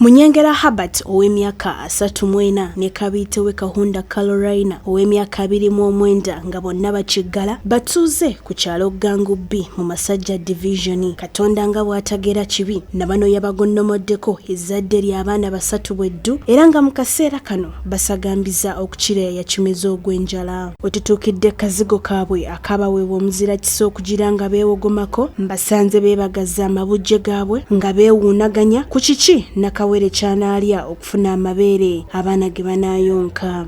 Munyengera Herbert ow'emyaka 34 ne Kabitewe Kahunda Carolina ow'emyaka 29 nga bonna bakigala batuuze ku kyalo Gangubbi mu Masajja Division. Katonda nga bw'atagera kibi na bano yabagonnomoddeko ezzadde ly'abaana basatu bweddu era nga mu kaseera kano basagambiza okukireeya kimeze ogw'enjala. Wetutuukidde kazigo kaabwe akabaweebwa omuzira kisa okugira nga beewogomako mbasanze beebagaza amabujje gaabwe nga beewuunaganya ku kiki nakawere kyanaalya okufuna amabeere abaana ge banaayonka.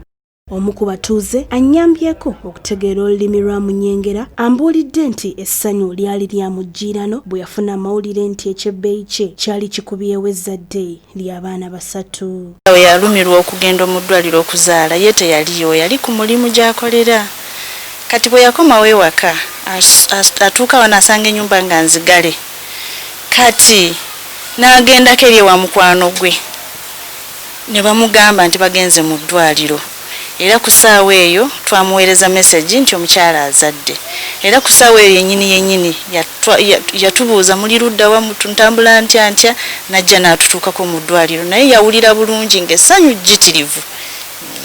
Omu ku batuuze annyambyeko okutegeera olulimi lwa Munyengera ambuulidde nti essanyu lyali lya mujjiirano bwe yafuna amawulire nti ekyebbeeyi kye kyali kikubyewo ezzadde ly'abaana basatu. We yalumirwa okugenda mu ddwaliro okuzaala ye teyaliyo, yali ku mulimu gy'akolera. Kati bwe yakomawo ewaka atuuka wano asanga ennyumba nga nzigale. Kati n'agendako eri ewa mukwano gwe ne bamugamba nti bagenze mu ddwaliro. Era ku ssaawa eyo twamuweereza message nti omukyala azadde. Era ku ssaawa eyo yennyini yatubuuza muli ludda wa ntambula ntya najja n'atutuukako mu ddwaliro naye yawulira bulungi ng'essanyu jjitirivu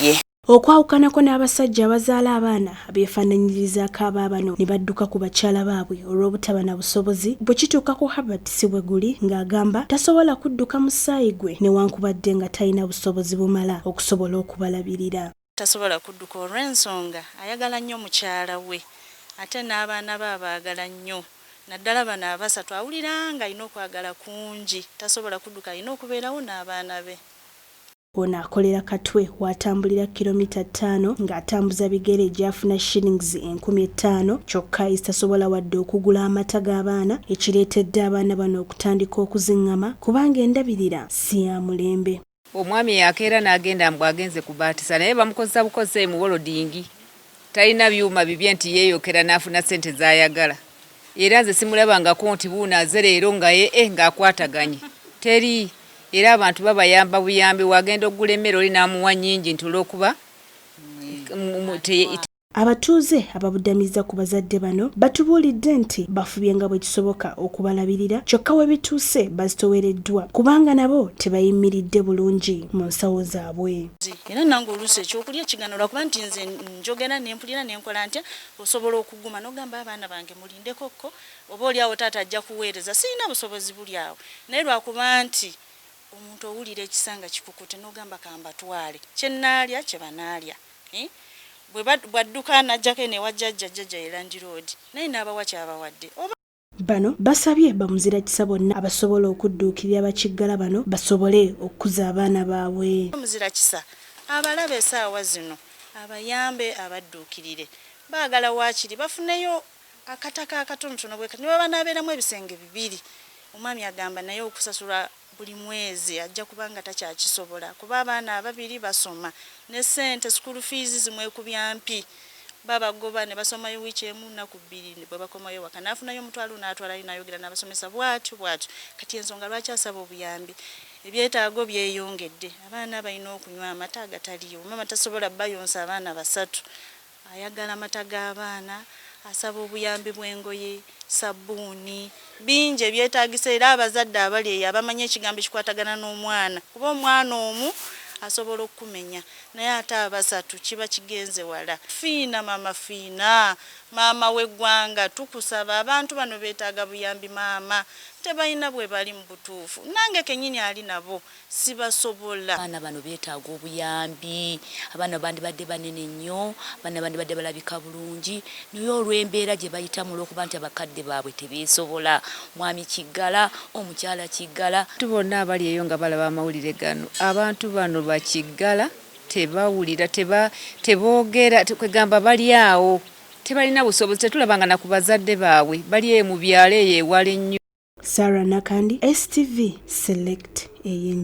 ye. Okwawukanako n'abasajja abazaala abaana abeefaananyirizaako abaabano ne badduka ku bakyala baabwe olw'obutaba na busobozi bwe kituuka ku Herbert si bwe guli ng'agamba tasobola kudduka mu ssaayi gwe newankubadde nga talina busobozi bumala okusobola okubalabirira. Tasobola kudduka olw'ensonga ayagala nnyo mukyala we ate n'abaana be abaagala nnyo naddala bano abasatu awulira nga alina okwagala kungi tasobola kudduka alina okubeerawo n'abaana be. Ono akolera Katwe watambulira kilomita 5 ng'atambuza bigere gy'afuna shillings 15,000 kyokka tasobola wadde okugula amata g'abaana ekireetedde abaana bano okutandika okuziŋŋama kubanga endabirira si ya mulembe. Omwami yakeera n'agenda mbw agenze kubaatisa naye bamukozesa bukozesa mu wolodingi talina byuma bibye nti yeeyokera n'afuna ssente z'ayagala. Era nze simulabangako nti Wuuno aze leero nga ng'akwataganye teri. Era abantu babayamba buyambi wagenda okugula emmere oli n'amuwa nnyingi nti olw'okuba abatuuze ababuddamiza ku bazadde bano batubuulidde nti bafubye nga bwe kisoboka okubalabirira kyokka we bituuse bazitowereddwa kubanga nabo tebayimiridde bulungi mu nsawo zaabwe. Era nange oluusi ekyokulya kiganulwa kuba nti nze njogera nempulira nenkola ntya osobola okuguma n'ogamba abaana bange mulindekokko oba oli awo taata ajja kuweereza sirina busobozi buli awo naye lwakuba nti omuntu owulira ekisanga kikukute n'ogamba kambatwale kyennaalya kye banaalya bwadduka najjako ne wajjajja Land Road naye n'abawa kyabawadde. Bano basabye bamuzira kisa bonna abasobola okudduukirira abakigala bano basobole okukuza abaana baabwe. Muzira kisa abalabe essaawa zino abayambe abadduukirire baagala waakiri bafuneyo akataka akatonotono bwe kati ne baba n'abeeramu ebisenge 2. Omwami agamba naye okusasula buli mwezi ajja kubanga takyakisobola kuba abaana 2 basoma ne ssente school fees zimwekubya mpi babagoba ne basomayo wiiki emu nnaku 2 bwe bakomayo waka n'afunayo omutwalo n'atwala n'ayogera n'abasomesa bwatyo kati ensonga lwaki asaba obuyambi ebyetaago byeyongedde abaana balina okunywa amata agataliyo mama tasobola bayonsa abaana basatu ayagala amata g'abaana asaba obuyambi bw'engoye sabbuuni bingi ebyetaagisa era abazadde abali eyo abamanya ekigambo ekikwatagana n'omwana kuba omwana omu asobola okumenya naye ate abasatu kiba kigenze wala. Fiina mama fiina maama w'eggwanga tukusaba abantu bano beetaaga buyambi maama tebalina bwe bali mu butuufu nange kennyini ali nabo sibasobola. Abaana bano beetaaga obuyambi abaana bandibadde banene nnyo abaana bandibadde balabika bulungi naye olw'embeera gye bayitamu olw'okuba nti abakadde baabwe tebeesobola. Mwami Kigala omukyala Kigala bonna abali eyo nga balaba amawulire gano abantu bano bakigala tebawulira teboogera kwegamba bali awo tebalina busobozi tetulabanga na ku bazadde baabwe bali mu byalo eyo ewala ennyo. Sarah Nakandi, STV Select.